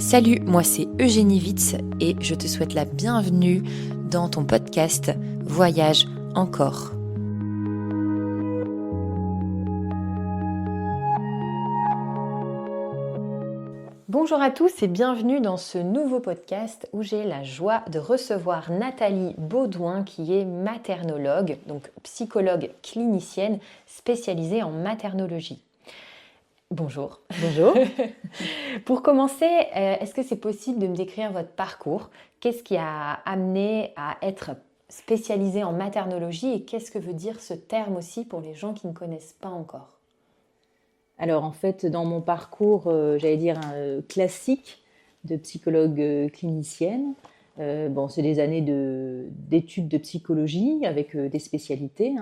Salut, moi c'est Eugénie Witz et je te souhaite la bienvenue dans ton podcast Voyage encore. Bonjour à tous et bienvenue dans ce nouveau podcast où j'ai la joie de recevoir Nathalie Baudouin qui est maternologue, donc psychologue clinicienne spécialisée en maternologie. Bonjour. Bonjour. Pour commencer, est-ce que c'est possible de me décrire votre parcours ? Qu'est-ce qui a amené à être spécialisée en maternologie et qu'est-ce que veut dire ce terme aussi pour les gens qui ne connaissent pas encore ? Alors en fait, dans mon parcours, j'allais dire classique de psychologue clinicienne, c'est des années d'études de psychologie avec des spécialités.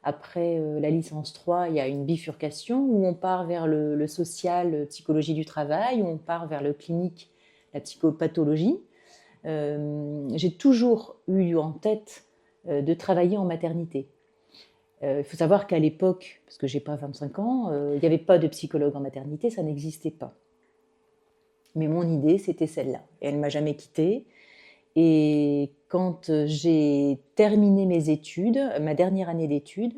Après la licence 3, il y a une bifurcation où on part vers le social, psychologie du travail, où on part vers le clinique, la psychopathologie. J'ai toujours eu en tête de travailler en maternité. Il faut savoir qu'à l'époque, parce que je n'ai pas 25 ans, il n'y avait pas de psychologue en maternité, ça n'existait pas. Mais mon idée, c'était celle-là. Et elle ne m'a jamais quittée. Et quand j'ai terminé mes études, ma dernière année d'études,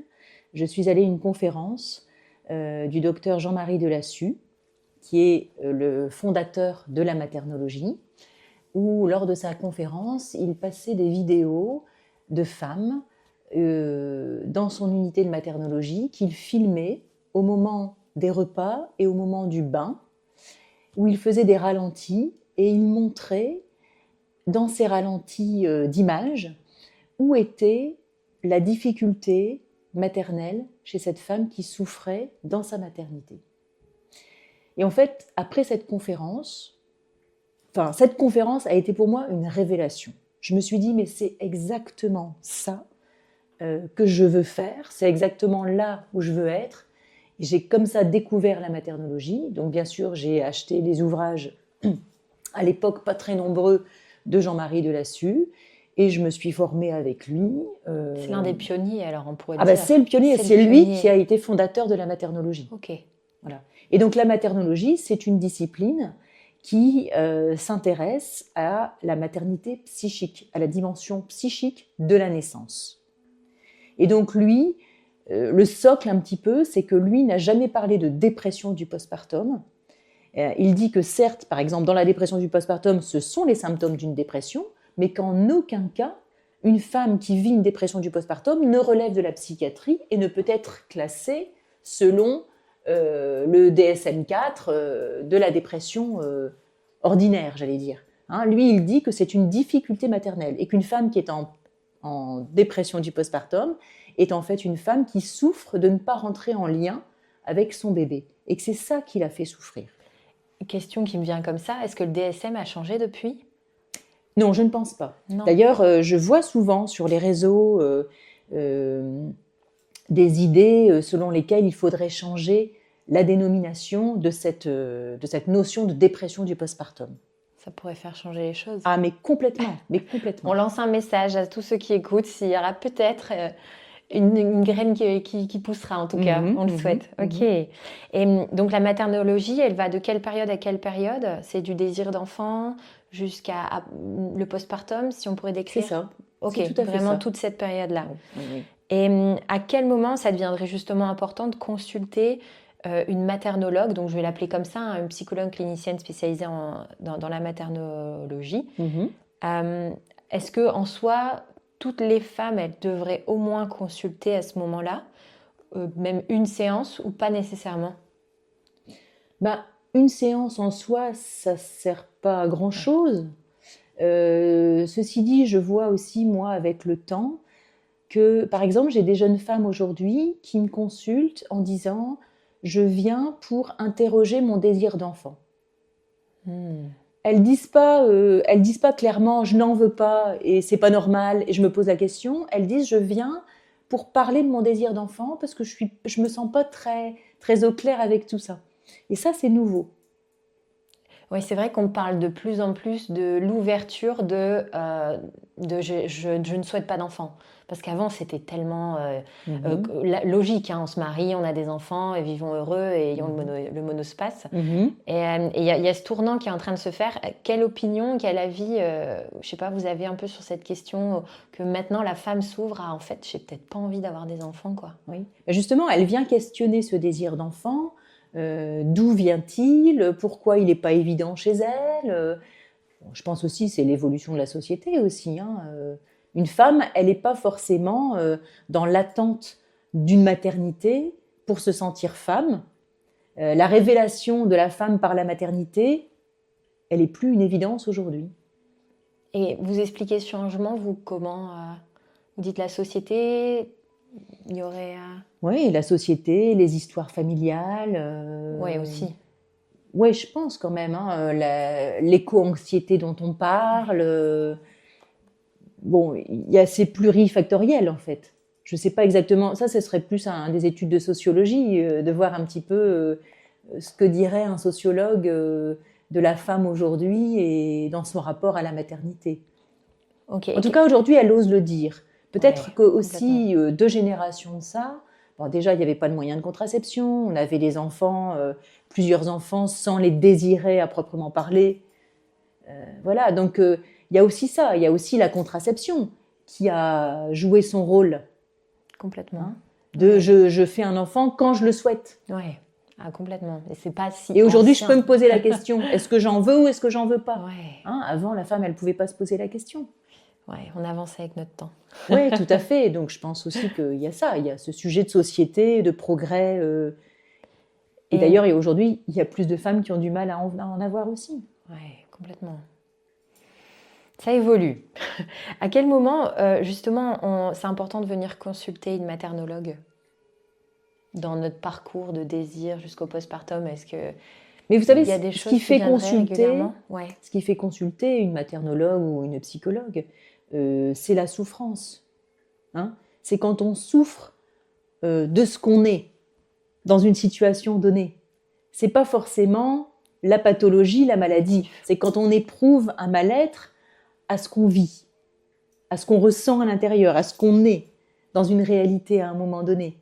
je suis allée à une conférence du docteur Jean-Marie Delassus, qui est le fondateur de la maternologie, où lors de sa conférence, il passait des vidéos de femmes dans son unité de maternologie qu'il filmait au moment des repas et au moment du bain, où il faisait des ralentis et il montrait dans ces ralentis d'images où était la difficulté maternelle chez cette femme qui souffrait dans sa maternité. Et en fait, après cette conférence a été pour moi une révélation. Je me suis dit, mais c'est exactement ça que je veux faire, c'est exactement là où je veux être. Et j'ai comme ça découvert la maternologie. Donc bien sûr, j'ai acheté les ouvrages, à l'époque pas très nombreux, de Jean-Marie Delassus, et je me suis formée avec lui. C'est l'un des pionniers, alors on pourrait dire. C'est le pionnier, c'est lui qui a été fondateur de la maternologie. Ok. Voilà. Et donc la maternologie, c'est une discipline qui s'intéresse à la maternité psychique, à la dimension psychique de la naissance. Et donc lui, le socle un petit peu, c'est que lui n'a jamais parlé de dépression du postpartum. Il dit que certes, par exemple, dans la dépression du postpartum, ce sont les symptômes d'une dépression, mais qu'en aucun cas, une femme qui vit une dépression du postpartum ne relève de la psychiatrie et ne peut être classée selon le DSM-4 de la dépression ordinaire, j'allais dire. Lui, il dit que c'est une difficulté maternelle et qu'une femme qui est en dépression du postpartum est en fait une femme qui souffre de ne pas rentrer en lien avec son bébé et que c'est ça qui la fait souffrir. Question qui me vient comme ça, est-ce que le DSM a changé depuis ? Non, je ne pense pas. Non. D'ailleurs, je vois souvent sur les réseaux des idées selon lesquelles il faudrait changer la dénomination de cette notion de dépression du postpartum. Ça pourrait faire changer les choses. Ah, mais complètement. On lance un message à tous ceux qui écoutent, s'il y aura peut-être une graine qui poussera, en tout cas, on le souhaite. Ok. Et donc la maternologie, elle va de quelle période à quelle période ? C'est du désir d'enfant jusqu'à le postpartum, si on pourrait décrire ? C'est ça. Ok, c'est tout à fait vraiment ça. toute cette période-là. Oui. Et à quel moment ça deviendrait justement important de consulter une maternologue, donc je vais l'appeler comme ça, une psychologue clinicienne spécialisée dans la maternologie. Est-ce que en soi, toutes les femmes, elles devraient au moins consulter à ce moment-là, même une séance ou pas nécessairement ? Une séance en soi, ça ne sert pas à grand-chose. Ceci dit, je vois aussi, moi, avec le temps, que, par exemple, j'ai des jeunes femmes aujourd'hui qui me consultent en disant « je viens pour interroger mon désir d'enfant ». Elles disent pas clairement « je n'en veux pas et c'est pas normal et je me pose la question ». Elles disent « je viens pour parler de mon désir d'enfant parce que je me sens pas très, très au clair avec tout ça ». Et ça, c'est nouveau. Oui, c'est vrai qu'on parle de plus en plus de l'ouverture je ne souhaite pas d'enfant. Parce qu'avant, c'était tellement Mhm. logique, hein. On se marie, on a des enfants, et vivons heureux et ayons Mhm. le monospace. Mhm. Et il y a ce tournant qui est en train de se faire. Quelle opinion, quel avis, je sais pas, vous avez un peu sur cette question que maintenant la femme s'ouvre à, en fait, j'ai peut-être pas envie d'avoir des enfants, quoi. Oui. Justement, elle vient questionner ce désir d'enfant. D'où vient-il? Pourquoi il n'est pas évident chez elle? Bon, je pense aussi c'est l'évolution de la société aussi, hein. Une femme, elle n'est pas forcément dans l'attente d'une maternité pour se sentir femme. La révélation de la femme par la maternité, elle est plus une évidence aujourd'hui. Et vous expliquez ce changement, vous, comment vous dites la société, il y aurait... Oui, la société, les histoires familiales. Ouais, aussi. Oui, je pense quand même, hein, l'éco-anxiété dont on parle. Bon, il y a c'est plurifactoriel en fait. Je ne sais pas exactement. Ça, ce serait plus des études de sociologie, de voir un petit peu ce que dirait un sociologue de la femme aujourd'hui et dans son rapport à la maternité. Ok, En tout cas, aujourd'hui, elle ose le dire. Peut-être ouais, que complètement. aussi 2 générations de ça, bon, déjà, il n'y avait pas de moyens de contraception, on avait des enfants, plusieurs enfants sans les désirer à proprement parler. Voilà, donc il y a aussi ça, il y a aussi la contraception qui a joué son rôle. Complètement. Hein, Ouais, je fais un enfant quand je le souhaite. ouais. Ah, complètement. Et c'est pas si Et aujourd'hui, je peux ancien. me poser la question, est-ce que j'en veux ou est-ce que j'en veux pas? Ouais, Hein, avant, la femme, elle ne pouvait pas se poser la question. ouais, on avance avec notre temps. Oui, tout à fait. Donc, je pense aussi qu'il y a ça, il y a ce sujet de société, de progrès. Et Et d'ailleurs, aujourd'hui, il y a plus de femmes qui ont du mal à en avoir aussi. ouais, complètement. Ça évolue. À quel moment, justement, c'est important de venir consulter une maternologue dans notre parcours de désir jusqu'au postpartum? Est-ce que Mais vous savez, il y a des ce choses qui qui fait viendraient consulter, régulièrement? Ouais. ce qui fait consulter une maternologue ou une psychologue, c'est la souffrance. Hein. C'est quand on souffre de ce qu'on est dans une situation donnée. C'est pas forcément la pathologie, la maladie. C'est quand on éprouve un mal-être à ce qu'on vit, à ce qu'on ressent à l'intérieur, à ce qu'on est dans une réalité à un moment donné.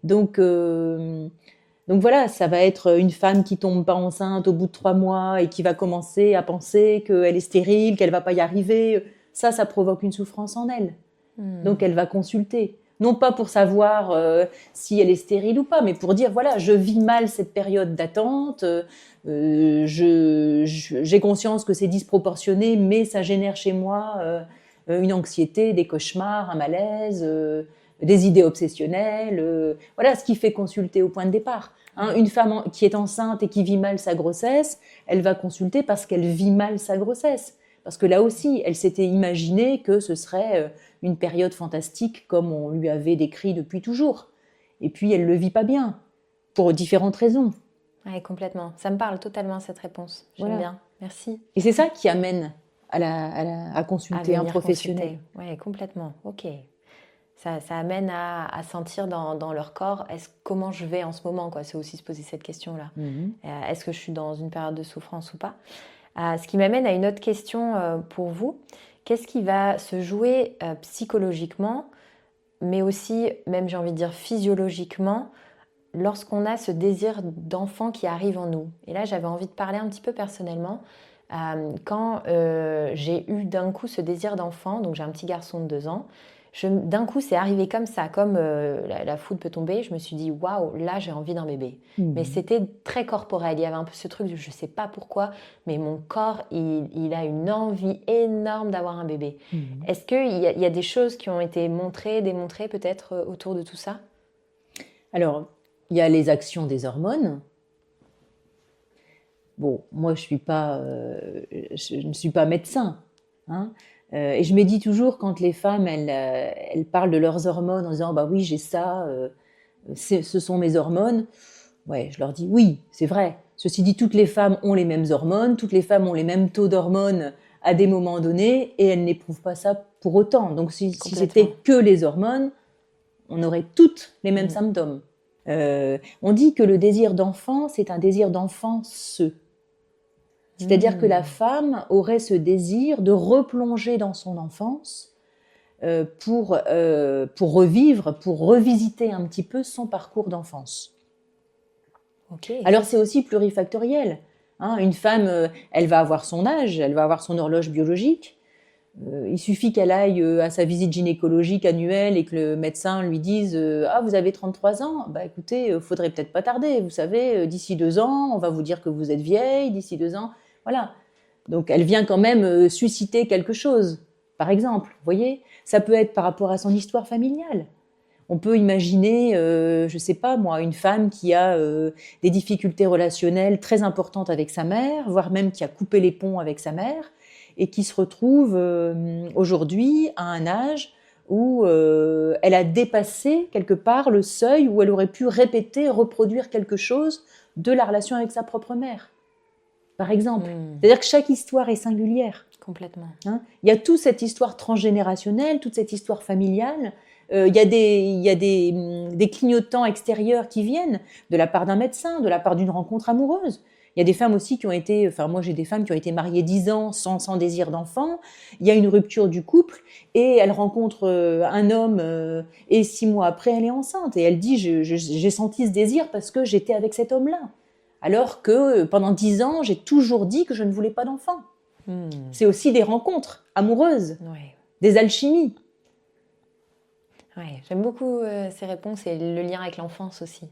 Donc, donc voilà, ça va être une femme qui tombe pas enceinte au bout de 3 mois et qui va commencer à penser qu'elle est stérile, qu'elle va pas y arriver. Ça provoque une souffrance en elle. Donc elle va consulter. Non pas pour savoir si elle est stérile ou pas, mais pour dire, voilà, je vis mal cette période d'attente, j'ai conscience que c'est disproportionné, mais ça génère chez moi une anxiété, des cauchemars, un malaise, des idées obsessionnelles. Voilà ce qui fait consulter au point de départ. Hein, une femme qui est enceinte et qui vit mal sa grossesse, elle va consulter parce qu'elle vit mal sa grossesse. Parce que là aussi, elle s'était imaginée que ce serait une période fantastique comme on lui avait décrit depuis toujours. Et puis, elle ne le vit pas bien, pour différentes raisons. Ouais, complètement. Ça me parle totalement, cette réponse. J'aime Voilà. bien. Merci. Et c'est ça qui amène à À consulter un venir professionnel. consulter. Ouais, complètement. Ok. Ça amène à sentir dans leur corps comment je vais en ce moment, quoi. C'est aussi se poser cette question-là. Mhm. Est-ce que je suis dans une période de souffrance ou pas? Ce qui m'amène à une autre question pour vous. Qu'est-ce qui va se jouer psychologiquement, mais aussi, même j'ai envie de dire physiologiquement, lorsqu'on a ce désir d'enfant qui arrive en nous? Et là, j'avais envie de parler un petit peu personnellement. Quand j'ai eu d'un coup ce désir d'enfant, donc j'ai un petit garçon de 2 ans, d'un coup c'est arrivé comme ça, comme la foudre peut tomber, je me suis dit waouh, là j'ai envie d'un bébé. Mais c'était très corporel, il y avait un peu ce truc, je ne sais pas pourquoi, mais mon corps il a une envie énorme d'avoir un bébé. Est-ce qu'il y a des choses qui ont été montrées, démontrées peut-être autour de tout ça? Alors, il y a les actions des hormones. Bon, moi, je ne suis pas médecin. Hein. Et je me dis toujours, quand les femmes, elles parlent de leurs hormones en disant, bah oui, j'ai ça, ce sont mes hormones. Ouais, je leur dis, oui, c'est vrai. Ceci dit, toutes les femmes ont les mêmes hormones, toutes les femmes ont les mêmes taux d'hormones à des moments donnés, et elles n'éprouvent pas ça pour autant. Donc, si c'était que les hormones, on aurait toutes les mêmes symptômes. On dit que le désir d'enfant, c'est un désir d'enfance. C'est-à-dire que la femme aurait ce désir de replonger dans son enfance pour revivre, pour revisiter un petit peu son parcours d'enfance. Okay. Alors c'est aussi plurifactoriel. Une femme, elle va avoir son âge, elle va avoir son horloge biologique. Il suffit qu'elle aille à sa visite gynécologique annuelle et que le médecin lui dise « Ah, vous avez 33 ans ?» Bah écoutez, faudrait peut-être pas tarder. Vous savez, d'ici 2 ans, on va vous dire que vous êtes vieille, d'ici 2 ans. Voilà. Donc elle vient quand même susciter quelque chose, par exemple. Vous voyez, ça peut être par rapport à son histoire familiale. On peut imaginer, je sais pas moi, une femme qui a des difficultés relationnelles très importantes avec sa mère, voire même qui a coupé les ponts avec sa mère, et qui se retrouve aujourd'hui à un âge où elle a dépassé quelque part le seuil où elle aurait pu répéter, reproduire quelque chose de la relation avec sa propre mère, par exemple. C'est-à-dire que chaque histoire est singulière. Complètement. Il y a toute cette histoire transgénérationnelle, toute cette histoire familiale. Il y a des clignotants extérieurs qui viennent de la part d'un médecin, de la part d'une rencontre amoureuse. Il y a des femmes aussi qui ont été, enfin moi j'ai des femmes qui ont été mariées 10 ans sans désir d'enfant. Il y a une rupture du couple et elle rencontre un homme et 6 mois après elle est enceinte. Et elle dit j'ai senti ce désir parce que j'étais avec cet homme-là. Alors que pendant 10 ans j'ai toujours dit que je ne voulais pas d'enfant. C'est aussi des rencontres amoureuses, des alchimies. Ouais, j'aime beaucoup ces réponses et le lien avec l'enfance aussi.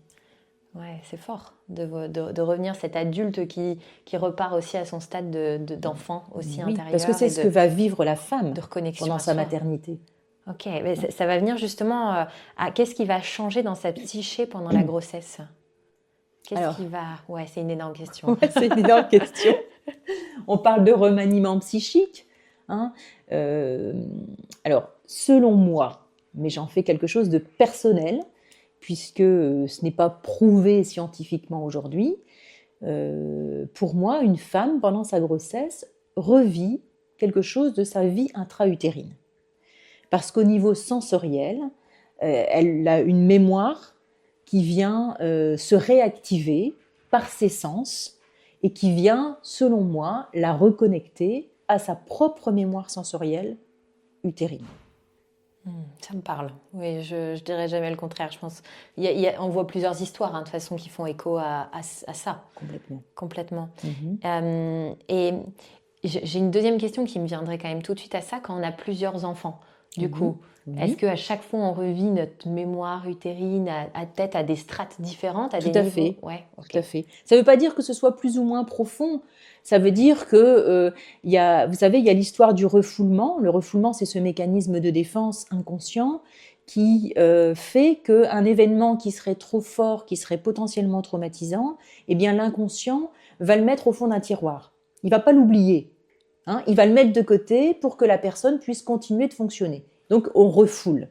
Ouais, c'est fort de revenir cet adulte qui repart aussi à son stade d'enfant aussi intérieur. Parce que c'est ce que va vivre la femme pendant sa maternité. Ok, mais ça va venir justement à qu'est-ce qui va changer dans sa psyché pendant la grossesse? Qu'est-ce qui va... Ouais, c'est une énorme question. Ouais, c'est une énorme question. On parle de remaniement psychique. Alors, selon moi, mais j'en fais quelque chose de personnel, puisque ce n'est pas prouvé scientifiquement aujourd'hui, pour moi, une femme, pendant sa grossesse, revit quelque chose de sa vie intra-utérine. Parce qu'au niveau sensoriel, elle a une mémoire qui vient se réactiver par ses sens et qui vient, selon moi, la reconnecter à sa propre mémoire sensorielle utérine. Ça me parle. Oui, je dirais jamais le contraire. Je pense, on voit plusieurs histoires de toute façon qui font écho à ça. Complètement. Et j'ai une deuxième question qui me viendrait quand même tout de suite à ça quand on a plusieurs enfants. Du coup, est-ce qu'à chaque fois on revit notre mémoire utérine peut-être à des strates différentes, à des niveaux? Fait. Ouais, okay. Tout à fait. Ça ne veut pas dire que ce soit plus ou moins profond. Ça veut dire que, vous savez, il y a l'histoire du refoulement. Le refoulement, c'est ce mécanisme de défense inconscient qui fait qu'un événement qui serait trop fort, qui serait potentiellement traumatisant, eh bien l'inconscient va le mettre au fond d'un tiroir. Il ne va pas l'oublier. Il va le mettre de côté pour que la personne puisse continuer de fonctionner. Donc, on refoule.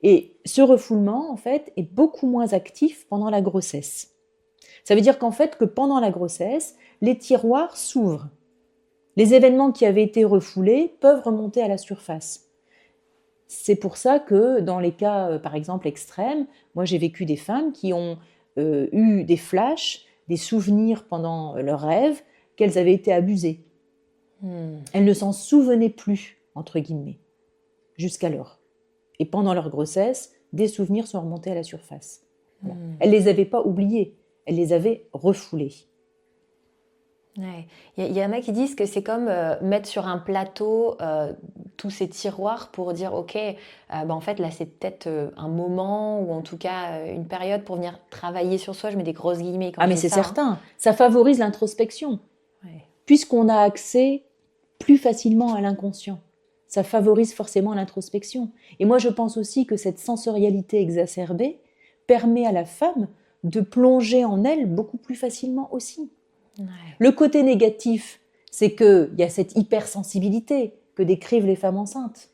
Et ce refoulement, en fait, est beaucoup moins actif pendant la grossesse. Ça veut dire qu'en fait, que pendant la grossesse, les tiroirs s'ouvrent. Les événements qui avaient été refoulés peuvent remonter à la surface. C'est pour ça que dans les cas, par exemple, extrêmes, moi j'ai vécu des femmes qui ont eu des flashs, des souvenirs pendant leurs rêves qu'elles avaient été abusées. Elles ne s'en souvenaient plus, entre guillemets, jusqu'alors. Et pendant leur grossesse, des souvenirs sont remontés à la surface. Voilà. Elles ne les avaient pas oubliés, elles les avaient refoulés. Ouais. Il y en a qui disent que c'est comme mettre sur un plateau tous ces tiroirs pour dire ok, en fait là c'est peut-être un moment ou en tout cas une période pour venir travailler sur soi. Je mets des grosses guillemets quand mais c'est certain, ça favorise l'introspection. Puisqu'on a accès plus facilement à l'inconscient, ça favorise forcément l'introspection. Et moi je pense aussi que cette sensorialité exacerbée permet à la femme de plonger en elle beaucoup plus facilement aussi. Le côté négatif, c'est qu'il y a cette hypersensibilité que décrivent les femmes enceintes.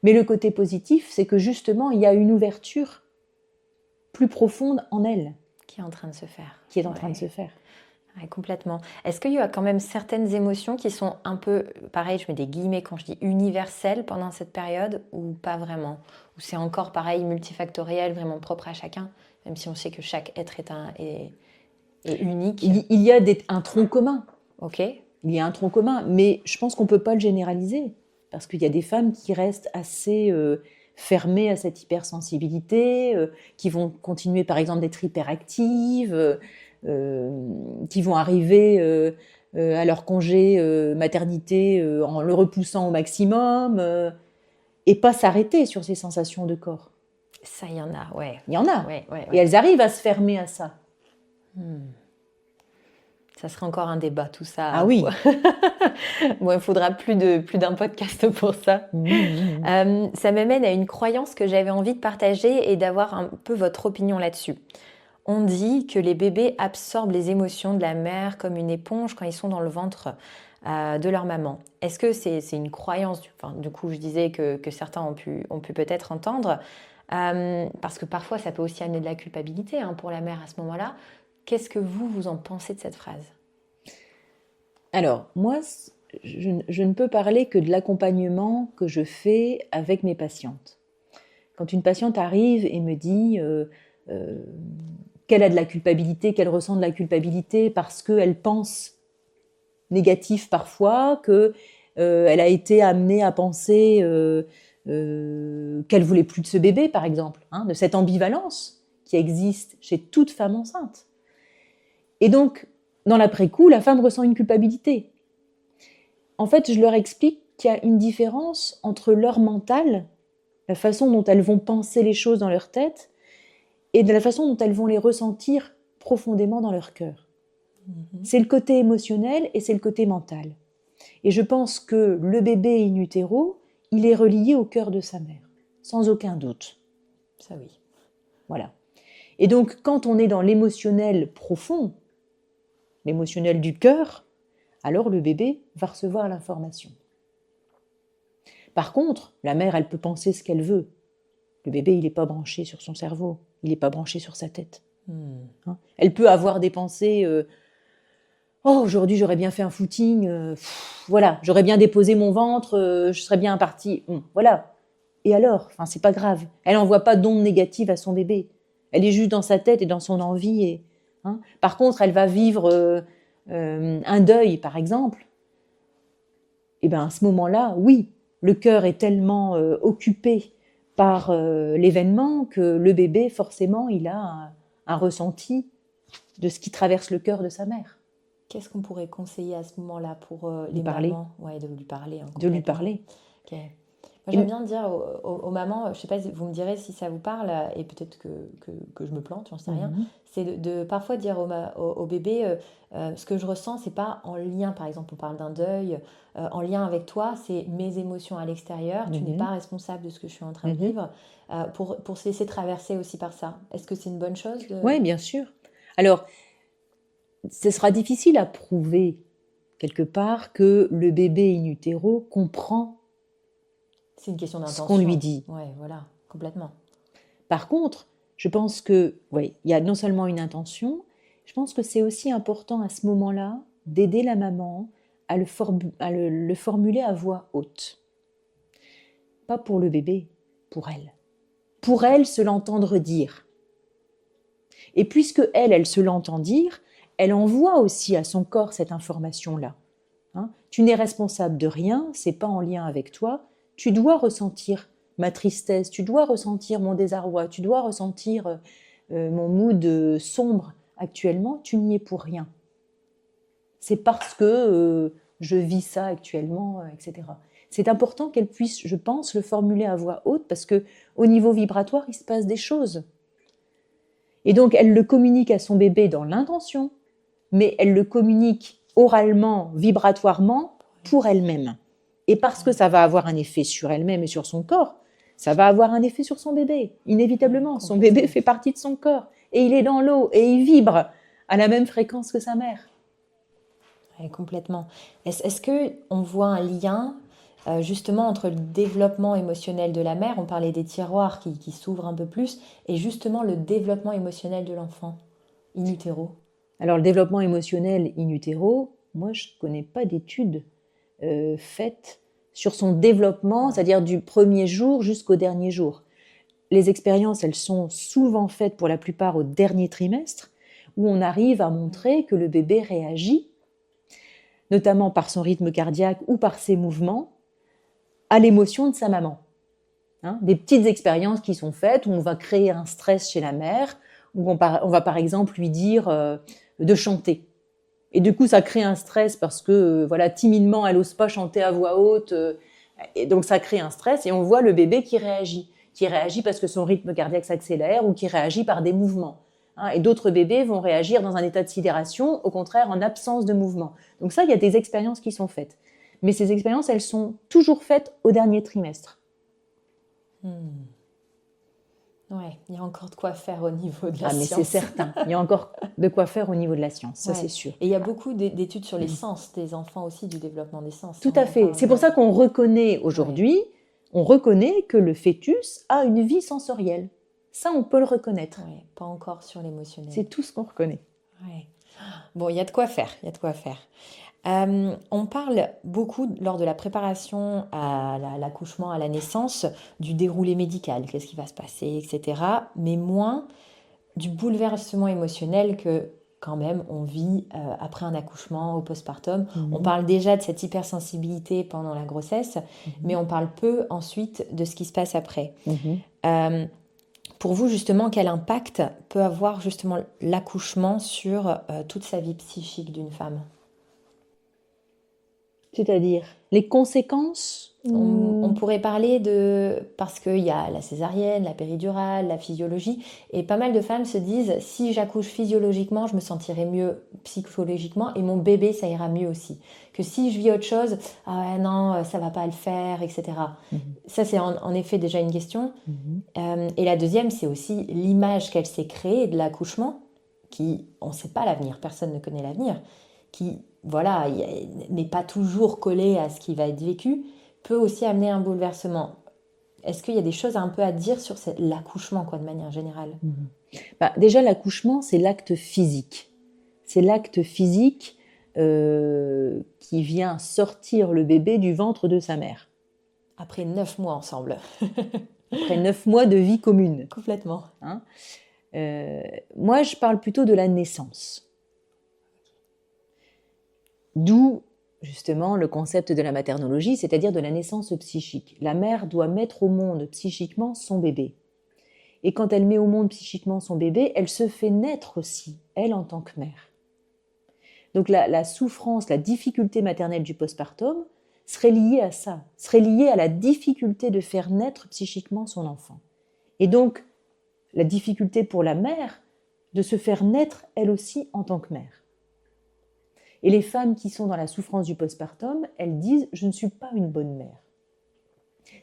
Mais le côté positif, c'est que justement, il y a une ouverture plus profonde en elle. Qui est en train de se faire. Qui est en train de se faire. Ouais, complètement. Est-ce qu'il y a quand même certaines émotions qui sont un peu, pareil, je mets des guillemets quand je dis universelles pendant cette période ou pas vraiment? Ou c'est encore pareil, multifactoriel, vraiment propre à chacun, même si on sait que chaque être Et unique. Il y a un tronc commun. Ok. Il y a un tronc commun, mais je pense qu'on ne peut pas le généraliser, parce qu'il y a des femmes qui restent assez fermées à cette hypersensibilité, qui vont continuer par exemple d'être hyperactives, qui vont arriver à leur congé maternité en le repoussant au maximum, et pas s'arrêter sur ces sensations de corps. Ça, il y en a, ouais. Il y en a. Ouais. Et elles arrivent à se fermer à ça. Ça serait encore un débat, tout ça. Ah oui. Bon, il faudra plus d'un podcast pour ça. Ça me mène à une croyance que j'avais envie de partager et d'avoir un peu votre opinion là-dessus. On dit que les bébés absorbent les émotions de la mère comme une éponge quand ils sont dans le ventre de leur maman. Est-ce que c'est une croyance, du coup, je disais que certains ont pu peut-être entendre, parce que parfois, ça peut aussi amener de la culpabilité pour la mère à ce moment-là. Qu'est-ce que vous en pensez de cette phrase ? Alors, moi, je ne peux parler que de l'accompagnement que je fais avec mes patientes. Quand une patiente arrive et me dit qu'elle a de la culpabilité, qu'elle ressent de la culpabilité parce qu'elle pense négatif parfois, qu'elle a été amenée à penser qu'elle voulait plus de ce bébé, par exemple, de cette ambivalence qui existe chez toute femme enceinte. Et donc, dans l'après-coup, la femme ressent une culpabilité. En fait, je leur explique qu'il y a une différence entre leur mental, la façon dont elles vont penser les choses dans leur tête, et de la façon dont elles vont les ressentir profondément dans leur cœur. C'est le côté émotionnel et c'est le côté mental. Et je pense que le bébé in utero, il est relié au cœur de sa mère, sans aucun doute. Ça oui. Voilà. Et donc, quand on est dans l'émotionnel profond, l'émotionnel du cœur, alors le bébé va recevoir l'information. Par contre, la mère, elle peut penser ce qu'elle veut. Le bébé, il n'est pas branché sur son cerveau, il n'est pas branché sur sa tête. Elle peut avoir des pensées oh, aujourd'hui, j'aurais bien fait un footing, voilà, j'aurais bien déposé mon ventre, je serais bien partie. Voilà. Et alors, c'est pas grave. Elle n'envoie pas d'ondes négatives à son bébé. Elle est juste dans sa tête et dans son envie. Par contre, elle va vivre un deuil, par exemple. Et bien, à ce moment-là, oui, le cœur est tellement occupé par l'événement que le bébé, forcément, il a un ressenti de ce qui traverse le cœur de sa mère. Qu'est-ce qu'on pourrait conseiller à ce moment-là pour les parler. mamans ? Ouais, de lui parler. De lui parler. Okay. Moi, j'aime bien dire aux mamans, je ne sais pas, vous me direz si ça vous parle, et peut-être que je me plante, j'en sais rien, c'est de parfois dire au bébé, ce que je ressens, ce n'est pas en lien, par exemple, on parle d'un deuil, en lien avec toi, c'est mes émotions à l'extérieur, tu n'es pas responsable de ce que je suis en train de vivre, pour se laisser traverser aussi par ça. Est-ce que c'est une bonne chose Oui, bien sûr. Alors, ce sera difficile à prouver, quelque part, que le bébé in utero comprend c'est une question d'intention. Ce qu'on lui dit. Oui, voilà, complètement. Par contre, je pense que, il y a non seulement une intention, je pense que c'est aussi important à ce moment-là d'aider la maman à le formuler à voix haute. Pas pour le bébé, pour elle. Pour elle, se l'entendre dire. Et puisque elle se l'entend dire, elle envoie aussi à son corps cette information-là. Tu n'es responsable de rien, c'est pas en lien avec toi. Tu dois ressentir ma tristesse, tu dois ressentir mon désarroi, tu dois ressentir mon mood sombre actuellement, tu n'y es pour rien. C'est parce que je vis ça actuellement, etc. C'est important qu'elle puisse, je pense, le formuler à voix haute parce qu'au niveau vibratoire, il se passe des choses. Et donc, elle le communique à son bébé dans l'intention, mais elle le communique oralement, vibratoirement, pour elle-même. Et parce que ça va avoir un effet sur elle-même et sur son corps, ça va avoir un effet sur son bébé, inévitablement. Son bébé fait partie de son corps, et il est dans l'eau, et il vibre à la même fréquence que sa mère. Oui, complètement. Est-ce qu'on voit un lien justement entre le développement émotionnel de la mère, on parlait des tiroirs qui s'ouvrent un peu plus, et justement le développement émotionnel de l'enfant in utero? Alors le développement émotionnel in utero, moi je ne connais pas d'études faites sur son développement, c'est-à-dire du premier jour jusqu'au dernier jour. Les expériences, elles sont souvent faites pour la plupart au dernier trimestre, où on arrive à montrer que le bébé réagit, notamment par son rythme cardiaque ou par ses mouvements, à l'émotion de sa maman. Des petites expériences qui sont faites où on va créer un stress chez la mère, où on va par exemple lui dire de chanter. Et du coup, ça crée un stress parce que, timidement, elle n'ose pas chanter à voix haute. Et donc, ça crée un stress et on voit le bébé qui réagit parce que son rythme cardiaque s'accélère ou qui réagit par des mouvements. Et d'autres bébés vont réagir dans un état de sidération, au contraire, en absence de mouvement. Donc ça, il y a des expériences qui sont faites. Mais ces expériences, elles sont toujours faites au dernier trimestre. Ouais, il y a encore de quoi faire au niveau de la mais science. c'est certain. Il y a encore de quoi faire au niveau de la science, ça c'est sûr. Et il y a beaucoup d'études sur les sens des enfants aussi, du développement des sens. Tout à fait. C'est pour ça qu'on reconnaît aujourd'hui, on reconnaît que le fœtus a une vie sensorielle. Ça, on peut le reconnaître. Ouais, pas encore sur l'émotionnel. C'est tout ce qu'on reconnaît. Ouais. Bon, il y a de quoi faire, il y a de quoi faire. On parle beaucoup lors de la préparation à l'accouchement, à la naissance, du déroulé médical, qu'est-ce qui va se passer, etc. Mais moins du bouleversement émotionnel que quand même on vit après un accouchement, au postpartum. On parle déjà de cette hypersensibilité pendant la grossesse, mais on parle peu ensuite de ce qui se passe après. Pour vous, justement, quel impact peut avoir justement l'accouchement sur toute sa vie psychique d'une femme ? C'est-à-dire les conséquences on pourrait parler parce qu'il y a la césarienne, la péridurale, la physiologie, et pas mal de femmes se disent si j'accouche physiologiquement, je me sentirai mieux psychologiquement et mon bébé, ça ira mieux aussi. Que si je vis autre chose, ah ouais, non, ça va pas le faire, etc. Ça, c'est en effet déjà une question. Et la deuxième, c'est aussi l'image qu'elle s'est créée de l'accouchement, on ne sait pas l'avenir, personne ne connaît l'avenir, qui n'est pas toujours collé à ce qui va être vécu, peut aussi amener un bouleversement. Est-ce qu'il y a des choses un peu à dire sur l'accouchement, de manière générale ? Déjà, l'accouchement, c'est l'acte physique. C'est l'acte physique qui vient sortir le bébé du ventre de sa mère. Après 9 mois ensemble. Après 9 mois de vie commune. Complètement. Moi, je parle plutôt de la naissance. D'où, justement, le concept de la maternologie, c'est-à-dire de la naissance psychique. La mère doit mettre au monde psychiquement son bébé. Et quand elle met au monde psychiquement son bébé, elle se fait naître aussi, elle en tant que mère. Donc la souffrance, la difficulté maternelle du postpartum serait liée à ça, serait liée à la difficulté de faire naître psychiquement son enfant. Et donc, la difficulté pour la mère de se faire naître, elle aussi, en tant que mère. Et les femmes qui sont dans la souffrance du postpartum, elles disent « je ne suis pas une bonne mère ».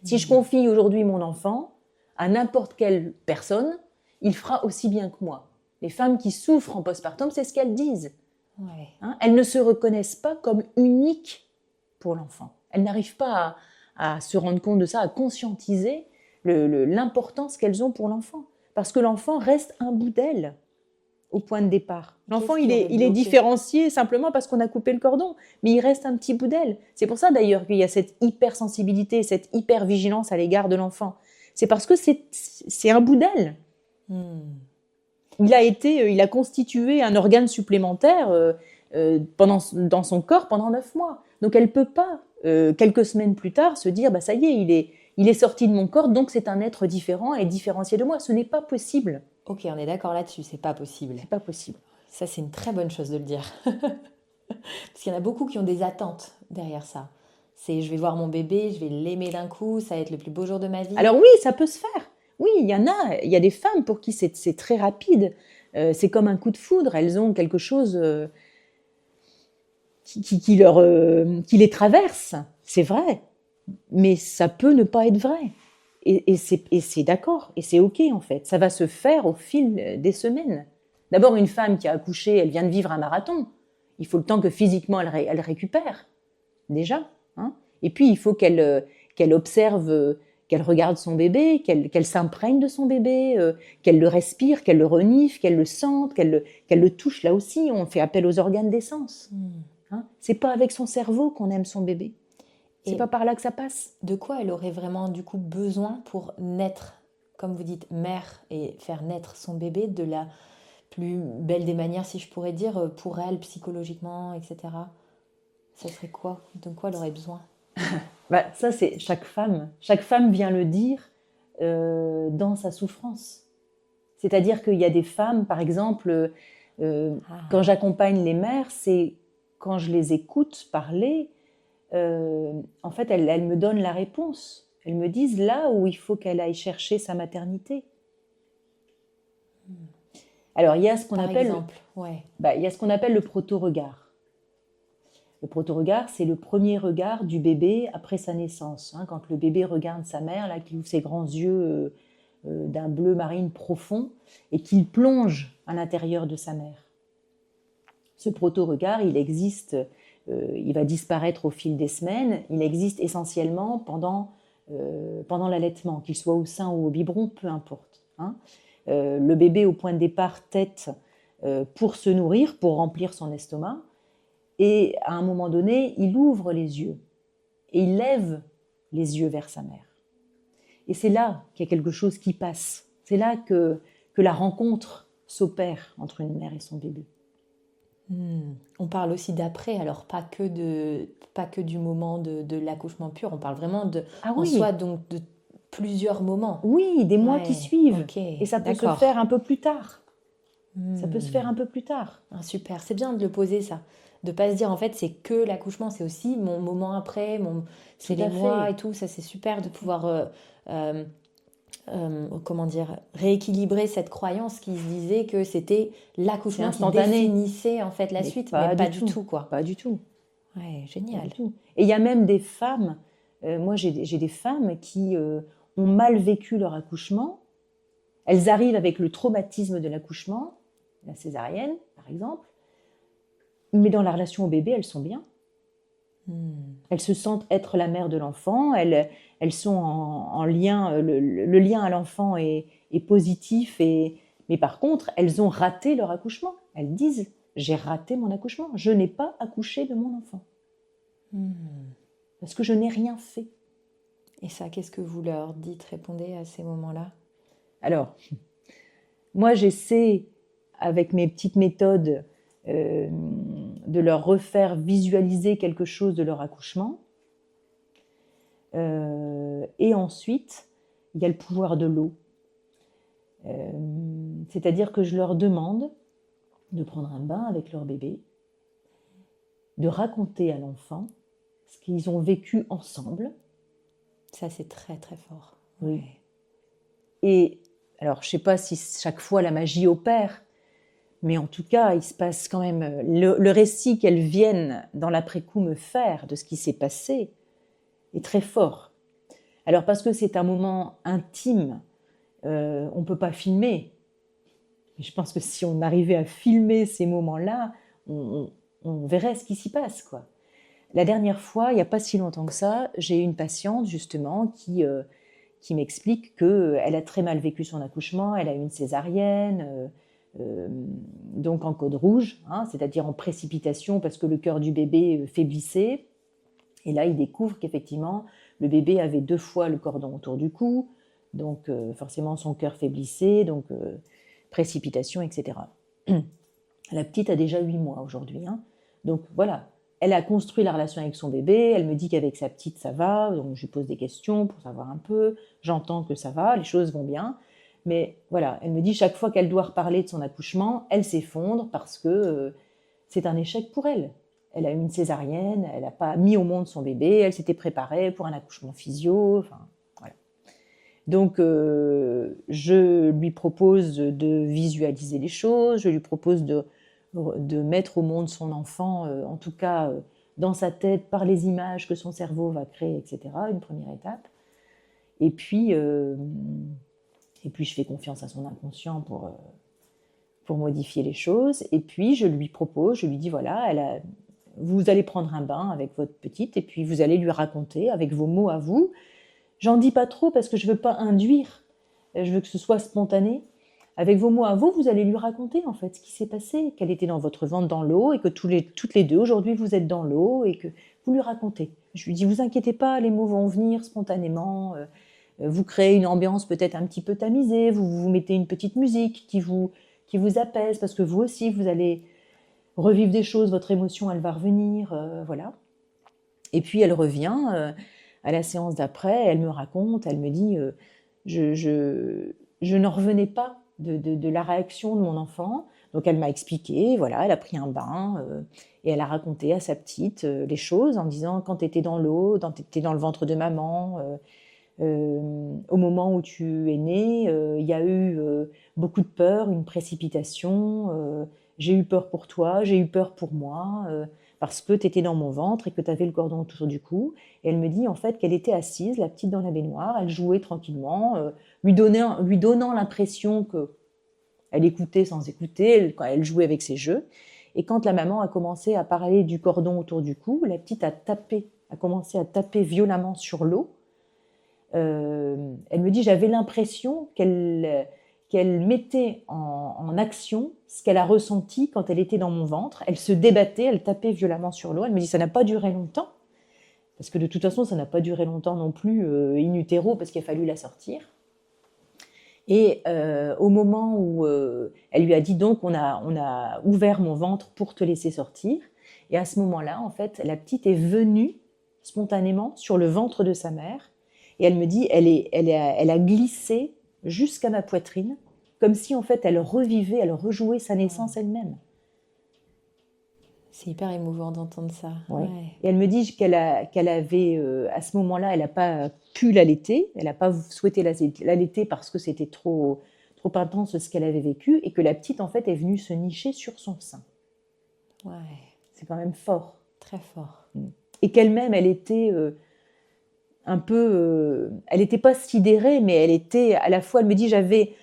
Si je confie aujourd'hui mon enfant à n'importe quelle personne, il fera aussi bien que moi. Les femmes qui souffrent en postpartum, c'est ce qu'elles disent. Elles ne se reconnaissent pas comme uniques pour l'enfant. Elles n'arrivent pas à se rendre compte de ça, à conscientiser l'importance qu'elles ont pour l'enfant. Parce que l'enfant reste un bout d'elle au point de départ. L'enfant, il est différencié simplement parce qu'on a coupé le cordon, mais il reste un petit bout d'elle. C'est pour ça d'ailleurs qu'il y a cette hypersensibilité, cette hypervigilance à l'égard de l'enfant. C'est parce que c'est un bout d'elle. Il a constitué un organe supplémentaire dans son corps pendant 9 mois. Donc elle ne peut pas, quelques semaines plus tard, se dire ça y est, il est sorti de mon corps, donc c'est un être différent et différencié de moi. Ce n'est pas possible. Ok, on est d'accord là-dessus, c'est pas possible. C'est pas possible. Ça, c'est une très bonne chose de le dire. Parce qu'il y en a beaucoup qui ont des attentes derrière ça. C'est je vais voir mon bébé, je vais l'aimer d'un coup, ça va être le plus beau jour de ma vie. Alors oui, ça peut se faire. Oui, il y a des femmes pour qui c'est très rapide. C'est comme un coup de foudre. Elles ont quelque chose qui les traverse. C'est vrai. Mais ça peut ne pas être vrai. Et c'est d'accord, et c'est OK en fait. Ça va se faire au fil des semaines. D'abord, une femme qui a accouché, elle vient de vivre un marathon. Il faut le temps que physiquement elle récupère, déjà. Et puis, il faut qu'elle observe, qu'elle regarde son bébé, qu'elle s'imprègne de son bébé, qu'elle le respire, qu'elle le renifle, qu'elle le sente, qu'elle le touche. Là aussi, on fait appel aux organes des sens. C'est pas avec son cerveau qu'on aime son bébé. C'est pas par là que ça passe. De quoi elle aurait vraiment du coup besoin pour naître, comme vous dites, mère, et faire naître son bébé, de la plus belle des manières, si je pourrais dire, pour elle, psychologiquement, etc. Ça serait quoi? De quoi elle aurait besoin? Bah, ça, c'est chaque femme. Chaque femme vient le dire dans sa souffrance. C'est-à-dire qu'il y a des femmes, par exemple, quand j'accompagne les mères, c'est quand je les écoute parler, en fait, elles me donnent la réponse. Elles me disent là où il faut qu'elle aille chercher sa maternité. Alors, il y a ce qu'on Par appelle, exemple, ouais. il y a ce qu'on appelle le proto-regard. Le proto-regard, c'est le premier regard du bébé après sa naissance. Hein, quand le bébé regarde sa mère, là, qui ouvre ses grands yeux d'un bleu marine profond et qu'il plonge à l'intérieur de sa mère. Ce proto-regard, il existe, il va disparaître au fil des semaines, il existe essentiellement pendant l'allaitement, qu'il soit au sein ou au biberon, peu importe. Hein. Le bébé au point de départ tète pour se nourrir, pour remplir son estomac, et à un moment donné, il ouvre les yeux et il lève les yeux vers sa mère. Et c'est là qu'il y a quelque chose qui passe. C'est là que la rencontre s'opère entre une mère et son bébé. On parle aussi d'après, alors pas que du moment de l'accouchement pur, on parle vraiment en soi donc de plusieurs moments. Oui, des mois qui suivent. Okay, et ça peut se faire un peu plus tard. Ça peut se faire un peu plus tard. Ah, super, c'est bien de le poser ça. De pas se dire en fait c'est que l'accouchement, c'est aussi mon moment après, c'est les mois et tout. Ça c'est super de pouvoir comment dire, rééquilibrer cette croyance qui se disait que c'était l'accouchement qui définissait en fait la suite, mais pas du tout quoi. Pas du tout. Ouais, génial. Et il y a même des femmes, moi j'ai des femmes qui ont mal vécu leur accouchement. Elles arrivent avec le traumatisme de l'accouchement, la césarienne par exemple, mais dans la relation au bébé, elles sont bien. Elles se sentent être la mère de l'enfant, elles sont en lien, le lien à l'enfant est positif, mais par contre, elles ont raté leur accouchement. Elles disent, j'ai raté mon accouchement, je n'ai pas accouché de mon enfant. Parce que je n'ai rien fait. Et ça, qu'est-ce que vous leur dites, répondez à ces moments-là? Alors, moi j'essaie, avec mes petites méthodes, de leur refaire visualiser quelque chose de leur accouchement. Et ensuite, il y a le pouvoir de l'eau. C'est-à-dire que je leur demande de prendre un bain avec leur bébé, de raconter à l'enfant ce qu'ils ont vécu ensemble. Ça, c'est très, très fort. Oui. Et alors, je ne sais pas si chaque fois la magie opère, mais en tout cas, il se passe quand même... Le récit qu'elles viennent dans l'après-coup me faire de ce qui s'est passé est très fort. Alors, parce que c'est un moment intime, on ne peut pas filmer. Mais je pense que si on arrivait à filmer ces moments-là, on verrait ce qui s'y passe, quoi. La dernière fois, il n'y a pas si longtemps que ça, j'ai une patiente, justement, qui m'explique qu'elle a très mal vécu son accouchement, elle a eu une césarienne... donc en code rouge, hein, c'est-à-dire en précipitation parce que le cœur du bébé faiblissait. Et là, il découvre qu'effectivement, le bébé avait 2 fois le cordon autour du cou, donc forcément son cœur faiblissait, donc précipitation, etc. La petite a déjà 8 mois aujourd'hui. Hein. Donc voilà, elle a construit la relation avec son bébé, elle me dit qu'avec sa petite ça va, donc je lui pose des questions pour savoir un peu, j'entends que ça va, les choses vont bien. Mais voilà, elle me dit chaque fois qu'elle doit reparler de son accouchement, elle s'effondre parce que c'est un échec pour elle. Elle a eu une césarienne, elle n'a pas mis au monde son bébé, elle s'était préparée pour un accouchement physio, enfin voilà. Donc je lui propose de visualiser les choses, je lui propose de mettre au monde son enfant, en tout cas dans sa tête, par les images que son cerveau va créer, etc. Une première étape. Et puis je fais confiance à son inconscient pour modifier les choses. Et puis, je lui propose, je lui dis, voilà, vous allez prendre un bain avec votre petite et puis vous allez lui raconter avec vos mots à vous. J'en dis pas trop parce que je veux pas induire, je veux que ce soit spontané. Avec vos mots à vous, vous allez lui raconter en fait ce qui s'est passé, qu'elle était dans votre ventre dans l'eau et que toutes les deux, aujourd'hui, vous êtes dans l'eau et que vous lui racontez. Je lui dis, vous inquiétez pas, les mots vont venir spontanément. Vous créez une ambiance peut-être un petit peu tamisée, vous mettez une petite musique qui vous qui vous apaise, parce que vous aussi, vous allez revivre des choses, votre émotion, elle va revenir, voilà. Et puis elle revient à la séance d'après, elle me raconte, elle me dit je n'en revenais pas de la réaction de mon enfant. Donc elle m'a expliqué, voilà, elle a pris un bain et elle a raconté à sa petite les choses en disant quand tu étais dans l'eau, quand tu étais dans le ventre de maman, au moment où tu es né, il y a eu beaucoup de peur, une précipitation, j'ai eu peur pour toi, j'ai eu peur pour moi, parce que tu étais dans mon ventre et que tu avais le cordon autour du cou. Et elle me dit en fait qu'elle était assise, la petite dans la baignoire, elle jouait tranquillement, lui donnant l'impression qu'elle écoutait sans écouter, quand elle jouait avec ses jeux. Et quand la maman a commencé à parler du cordon autour du cou, la petite a commencé à taper violemment sur l'eau. Elle me dit j'avais l'impression qu'elle mettait en action ce qu'elle a ressenti quand elle était dans mon ventre. Elle se débattait, elle tapait violemment sur l'eau. Elle me dit ça n'a pas duré longtemps, parce que de toute façon ça n'a pas duré longtemps non plus in utero, parce qu'il a fallu la sortir. Et au moment où elle lui a dit donc on a ouvert mon ventre pour te laisser sortir, et à ce moment-là en fait la petite est venue spontanément sur le ventre de sa mère. Et elle me dit, elle a glissé jusqu'à ma poitrine, comme si en fait elle revivait, elle rejouait sa naissance elle-même. C'est hyper émouvant d'entendre ça. Ouais. Ouais. Et elle me dit qu'elle avait, à ce moment-là, elle n'a pas pu l'allaiter, elle n'a pas souhaité l'allaiter parce que c'était trop intense ce qu'elle avait vécu, et que la petite en fait est venue se nicher sur son sein. Ouais. C'est quand même fort. Très fort. Et qu'elle-même, elle était un peu, elle n'était pas sidérée, mais elle était à la fois, elle me dit, j'avais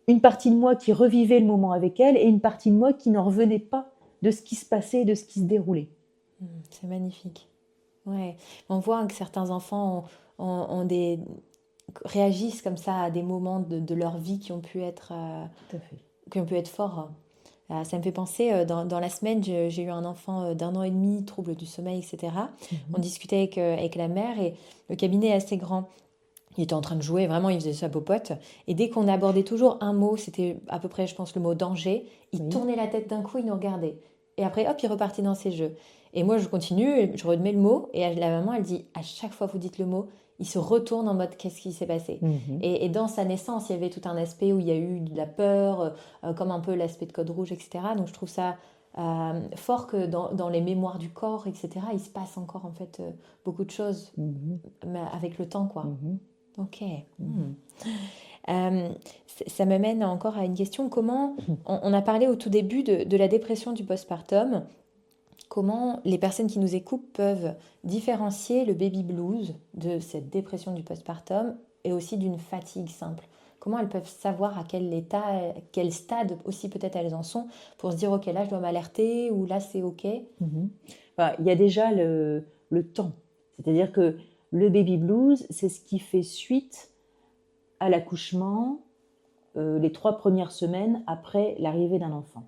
une partie de moi qui revivait le moment avec elle et une partie de moi qui n'en revenait pas de ce qui se passait, de ce qui se déroulait. C'est magnifique. Ouais. On voit que certains enfants réagissent comme ça à des moments de leur vie qui ont pu être, Tout à fait. qui ont pu être forts. Ça me fait penser, dans la semaine, j'ai eu un enfant d'1 an et demi, trouble du sommeil, etc. On discutait avec la mère, et le cabinet est assez grand. Il était en train de jouer, vraiment, il faisait sa popote. Et dès qu'on abordait toujours un mot, c'était à peu près, je pense, le mot danger, il tournait la tête d'un coup, il nous regardait. Et après, hop, il repartait dans ses jeux. Et moi, je continue, je remets le mot, et la maman, elle dit, à chaque fois que vous dites le mot, il se retourne en mode qu'est-ce qui s'est passé. Et dans sa naissance, il y avait tout un aspect où il y a eu de la peur, comme un peu l'aspect de Code Rouge, etc. Donc je trouve ça fort que dans les mémoires du corps, etc., il se passe encore en fait beaucoup de choses mais avec le temps, quoi. Ok. Ça me mène encore à une question. Comment, on a parlé au tout début de la dépression du postpartum. Comment les personnes qui nous écoutent peuvent différencier le baby blues de cette dépression du postpartum et aussi d'une fatigue simple? Comment elles peuvent savoir à quel stade aussi peut-être elles en sont pour se dire ok, là je dois m'alerter, ou là c'est ok? Enfin, il y a déjà le temps. C'est-à-dire que le baby blues, c'est ce qui fait suite à l'accouchement, les 3 premières semaines après l'arrivée d'un enfant.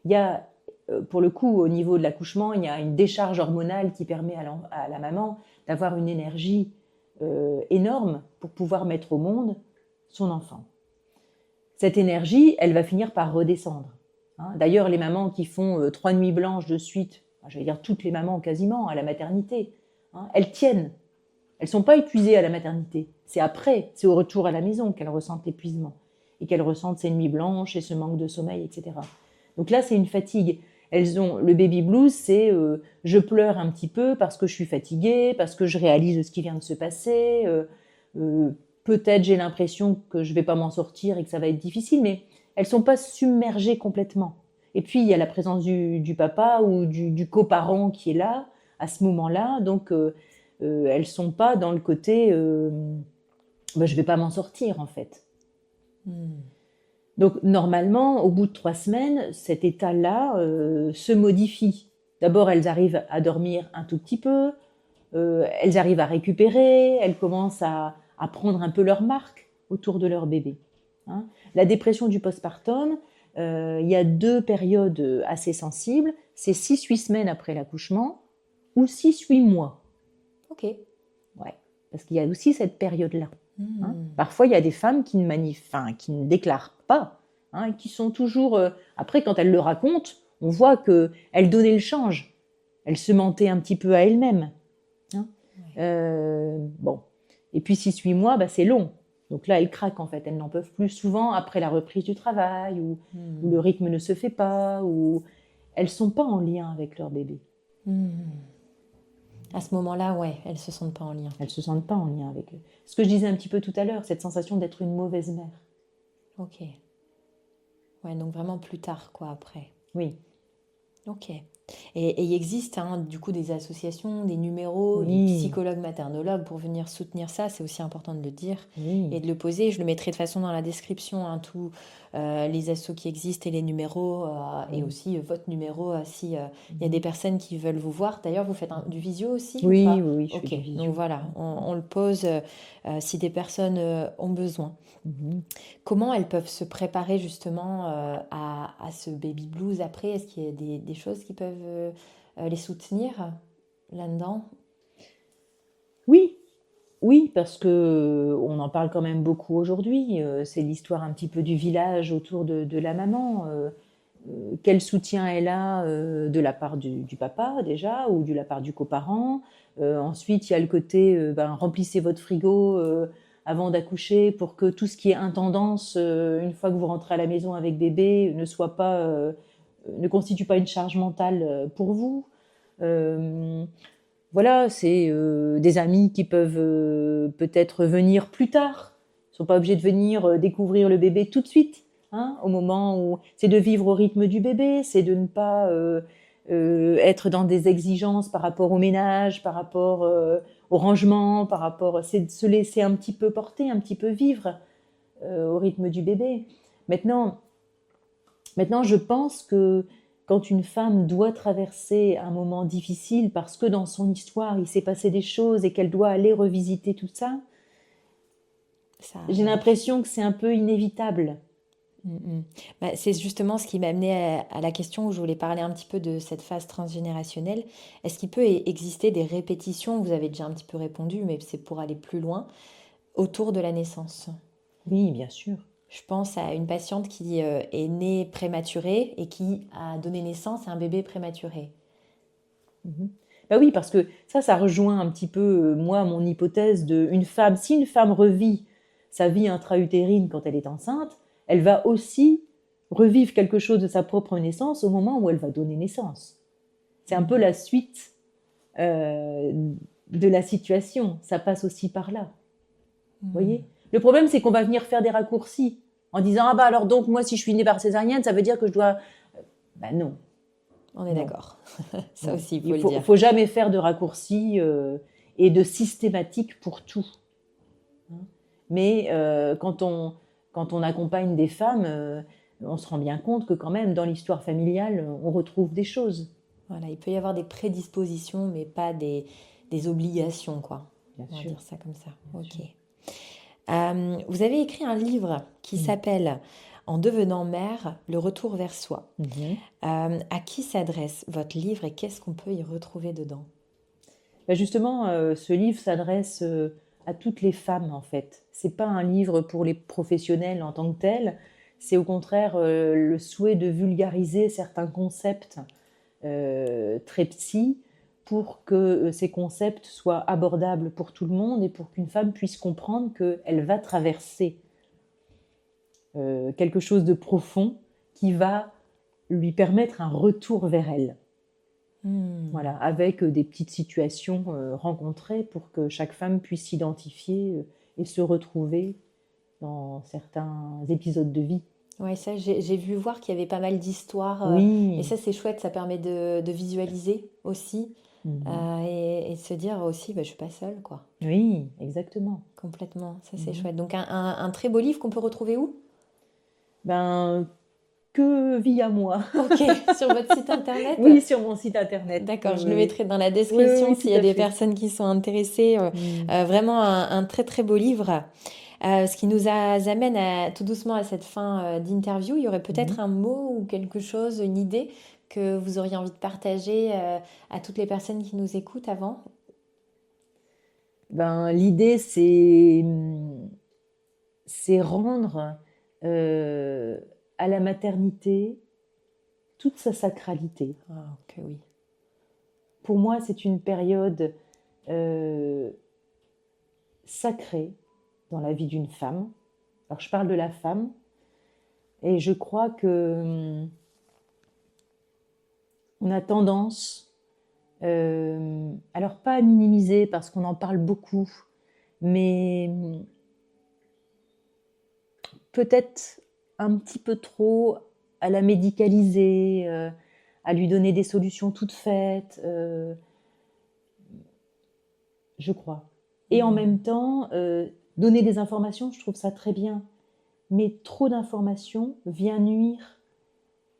Il y a pour le coup, au niveau de l'accouchement, il y a une décharge hormonale qui permet à la maman d'avoir une énergie énorme pour pouvoir mettre au monde son enfant. Cette énergie, elle va finir par redescendre. D'ailleurs, les mamans qui font 3 nuits blanches de suite, je vais dire toutes les mamans quasiment, à la maternité, elles tiennent. Elles ne sont pas épuisées à la maternité. C'est après, c'est au retour à la maison qu'elles ressentent l'épuisement et qu'elles ressentent ces nuits blanches et ce manque de sommeil, etc. Donc là, c'est une fatigue. Elles ont le baby blues, c'est je pleure un petit peu parce que je suis fatiguée, parce que je réalise ce qui vient de se passer. Peut-être j'ai l'impression que je vais pas m'en sortir et que ça va être difficile, mais elles sont pas submergées complètement. Et puis il y a la présence du papa ou du coparent qui est là à ce moment-là, donc elles sont pas dans le côté je vais pas m'en sortir en fait. Donc normalement, au bout de 3 semaines, cet état-là se modifie. D'abord, elles arrivent à dormir un tout petit peu, elles arrivent à récupérer, elles commencent à prendre un peu leur marque autour de leur bébé. La dépression du postpartum, il y a 2 périodes assez sensibles, c'est 6-8 semaines après l'accouchement ou 6-8 mois. Ok. Ouais, parce qu'il y a aussi cette période-là. Parfois, il y a des femmes qui ne déclarent pas hein, et qui sont toujours... Après, quand elle le raconte, on voit qu'elle donnait le change. Elle se mentait un petit peu à elle-même. Hein. Bon. Et puis 6-8 mois, c'est long. Donc là, elles craquent en fait. Elles n'en peuvent plus souvent après la reprise du travail, ou le rythme ne se fait pas, ou elles ne sont pas en lien avec leur bébé. À ce moment-là, ouais, elles se sentent pas en lien. Elles se sentent pas en lien avec eux. Ce que je disais un petit peu tout à l'heure, cette sensation d'être une mauvaise mère. Ok. Ouais, donc vraiment plus tard, quoi, après. Oui. Ok. Et il existe du coup des associations, des numéros, des psychologues maternologues pour venir soutenir ça, c'est aussi important de le dire et de le poser. Je le mettrai de toute façon dans la description, tous les assos qui existent et les numéros, et aussi votre numéro si il y a des personnes qui veulent vous voir. D'ailleurs, vous faites du visio aussi ou pas? Oui, je fais Ok, du visio. donc voilà, on le pose si des personnes ont besoin. Comment elles peuvent se préparer justement à ce baby blues après? Est-ce qu'il y a des choses qui peuvent les soutenir là-dedans? Oui, parce que on en parle quand même beaucoup aujourd'hui. C'est l'histoire un petit peu du village autour de la maman. Quel soutien elle a de la part du papa déjà, ou de la part du coparent. Ensuite, il y a le côté remplissez votre frigo avant d'accoucher pour que tout ce qui est intendance, une fois que vous rentrez à la maison avec bébé, ne constitue pas une charge mentale pour vous. Voilà, c'est des amis qui peuvent peut-être venir plus tard. Ils ne sont pas obligés de venir découvrir le bébé tout de suite. Hein, au moment où c'est de vivre au rythme du bébé, c'est de ne pas être dans des exigences par rapport au ménage, par rapport au rangement, c'est de se laisser un petit peu porter, un petit peu vivre au rythme du bébé. Maintenant, je pense que quand une femme doit traverser un moment difficile parce que dans son histoire il s'est passé des choses et qu'elle doit aller revisiter tout ça, j'ai l'impression que c'est un peu inévitable. C'est justement ce qui m'a amené à la question où je voulais parler un petit peu de cette phase transgénérationnelle. Est-ce qu'il peut exister des répétitions, vous avez déjà un petit peu répondu, mais c'est pour aller plus loin, autour de la naissance? Oui, bien sûr. Je pense à une patiente qui est née prématurée et qui a donné naissance à un bébé prématuré. Oui, parce que ça rejoint un petit peu, moi, mon hypothèse de une femme. Si une femme revit sa vie intra-utérine quand elle est enceinte, elle va aussi revivre quelque chose de sa propre naissance au moment où elle va donner naissance. C'est un peu la suite de la situation. Ça passe aussi par là. Vous voyez ? Le problème, c'est qu'on va venir faire des raccourcis en disant « Ah alors donc, moi, si je suis née par césarienne, ça veut dire que je dois… » Non. On est d'accord. Ça aussi, il le dire. Il faut jamais faire de raccourcis et de systématique pour tout. Mais quand on accompagne des femmes, on se rend bien compte que quand même, dans l'histoire familiale, on retrouve des choses. Voilà, il peut y avoir des prédispositions, mais pas des obligations, quoi. Bien on va sûr. dire ça comme ça. Ok. Vous avez écrit un livre qui s'appelle En devenant mère, le retour vers soi. À qui s'adresse votre livre et qu'est-ce qu'on peut y retrouver dedans? Justement, ce livre s'adresse à toutes les femmes, en fait. C'est pas un livre pour les professionnels en tant que tel. C'est au contraire le souhait de vulgariser certains concepts très psy pour que ces concepts soient abordables pour tout le monde et pour qu'une femme puisse comprendre qu'elle va traverser quelque chose de profond qui va lui permettre un retour vers elle. Voilà, avec des petites situations rencontrées pour que chaque femme puisse s'identifier et se retrouver dans certains épisodes de vie. Oui, ça, j'ai vu voir qu'il y avait pas mal d'histoires. Oui. Et ça, c'est chouette, ça permet de visualiser aussi. Et de se dire aussi, je suis pas seule, quoi. Oui, exactement. Complètement, ça c'est chouette. Donc un très beau livre qu'on peut retrouver où? Que via moi. Ok, sur votre site internet? Oui, sur mon site internet. D'accord, je le mettrai dans la description s'il y a des personnes qui sont intéressées. Vraiment un très très beau livre. Ce qui nous amène tout doucement à cette fin d'interview. Il y aurait peut-être un mot ou quelque chose, une idée que vous auriez envie de partager à toutes les personnes qui nous écoutent avant? L'idée, c'est rendre à la maternité toute sa sacralité. Ah, ok, oui. Pour moi, c'est une période sacrée dans la vie d'une femme. Alors, je parle de la femme, et je crois que on a tendance, alors pas à minimiser parce qu'on en parle beaucoup, mais peut-être un petit peu trop à la médicaliser, à lui donner des solutions toutes faites, je crois. Et en même temps, donner des informations, je trouve ça très bien. Mais trop d'informations vient nuire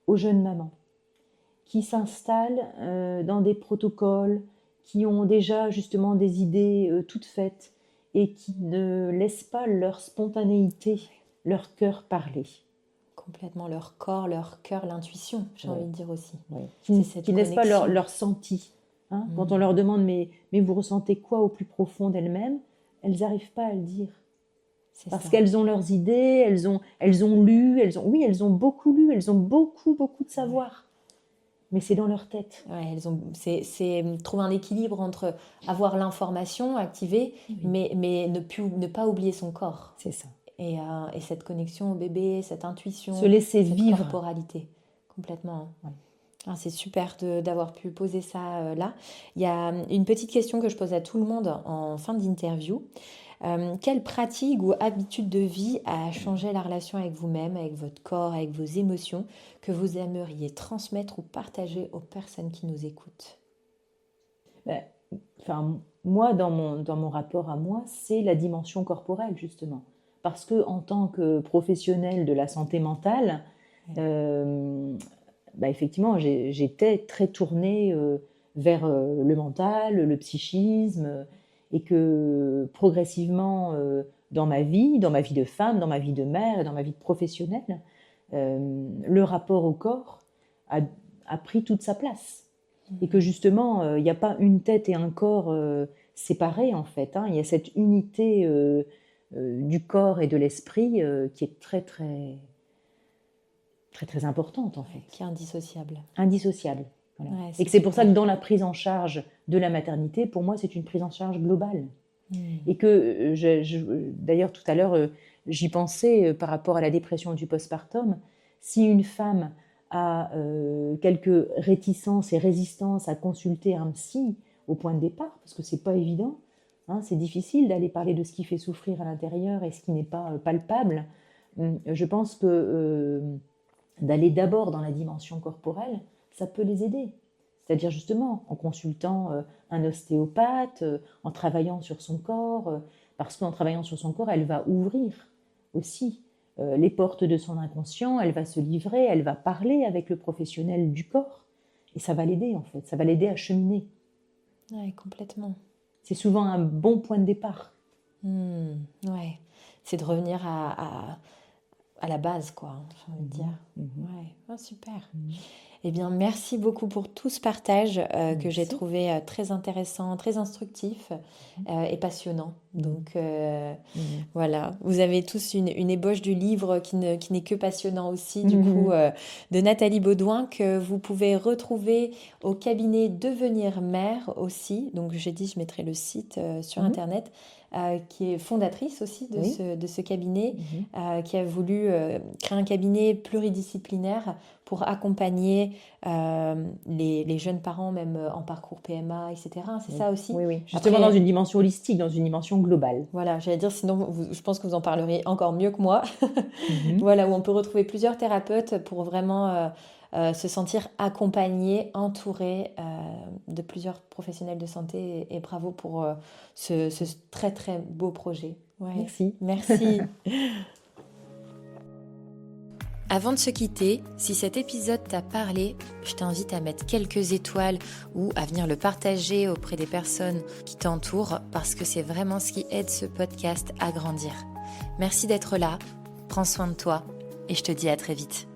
aux jeunes mamans qui s'installent dans des protocoles, qui ont déjà justement des idées toutes faites et qui ne laissent pas leur spontanéité, leur cœur parler. Complètement leur corps, leur cœur, l'intuition, j'ai envie de dire aussi. Qui ne laissent pas leur senti. Hein. Quand on leur demande mais vous ressentez quoi au plus profond d'elles-mêmes, elles n'arrivent pas à le dire. Parce qu'elles ont leurs idées, elles ont lu, elles ont beaucoup lu, elles ont beaucoup de savoir. Mais c'est dans leur tête. Ouais, c'est trouver un équilibre entre avoir l'information activée, mais ne pas oublier son corps. C'est ça. Et cette connexion au bébé, cette intuition, se laisser vivre. Corporalité, complètement. Ouais. Ah, c'est super d'avoir pu poser ça là. Il y a une petite question que je pose à tout le monde en fin d'interview. Quelle pratique ou habitude de vie a changé la relation avec vous-même, avec votre corps, avec vos émotions, que vous aimeriez transmettre ou partager aux personnes qui nous écoutent? Moi, dans mon rapport à moi, c'est la dimension corporelle, justement. Parce que en tant que professionnelle de la santé mentale, effectivement, j'étais très tournée vers le mental, le psychisme, et que progressivement, dans ma vie de femme, dans ma vie de mère et dans ma vie de professionnelle, le rapport au corps a pris toute sa place. Et que justement, il n'y a pas une tête et un corps séparés, en fait. Hein. Il y a cette unité du corps et de l'esprit qui est très, très, très, très importante, en fait. Qui est indissociable. Indissociable. Voilà. Ouais, et que c'est pour ça que dans la prise en charge de la maternité, pour moi, c'est une prise en charge globale. Et que, d'ailleurs, tout à l'heure, j'y pensais par rapport à la dépression du postpartum. Si une femme a quelques réticences et résistances à consulter un psy au point de départ, parce que c'est pas évident, hein, c'est difficile d'aller parler de ce qui fait souffrir à l'intérieur et ce qui n'est pas palpable. Je pense que d'aller d'abord dans la dimension corporelle, ça peut les aider. C'est-à-dire justement en consultant un ostéopathe, en travaillant sur son corps, parce qu'en travaillant sur son corps, elle va ouvrir aussi les portes de son inconscient, elle va se livrer, elle va parler avec le professionnel du corps, et ça va l'aider en fait, ça va l'aider à cheminer. Oui, complètement. C'est souvent un bon point de départ. Ouais, c'est de revenir à la base, quoi, j'ai envie de dire. Ouais, oh, super. Eh bien, merci beaucoup pour tout ce partage que j'ai trouvé très intéressant, très instructif et passionnant. Donc, voilà, vous avez tous une ébauche du livre qui n'est que passionnant aussi, du coup, de Nathalie Beaudoin, que vous pouvez retrouver au cabinet Devenir Mère aussi. Donc, j'ai dit, je mettrai le site sur Internet. Qui est fondatrice aussi de ce cabinet, qui a voulu créer un cabinet pluridisciplinaire pour accompagner les jeunes parents, même en parcours PMA, etc. C'est ça aussi. Oui. Justement. Après, dans une dimension holistique, dans une dimension globale. Voilà, j'allais dire, sinon je pense que vous en parleriez encore mieux que moi. Voilà, où on peut retrouver plusieurs thérapeutes pour vraiment se sentir accompagné, entouré de plusieurs professionnels de santé, et bravo pour ce très très beau projet. Ouais. Merci. Avant de se quitter, si cet épisode t'a parlé, je t'invite à mettre quelques étoiles ou à venir le partager auprès des personnes qui t'entourent, parce que c'est vraiment ce qui aide ce podcast à grandir. Merci d'être là, prends soin de toi et je te dis à très vite.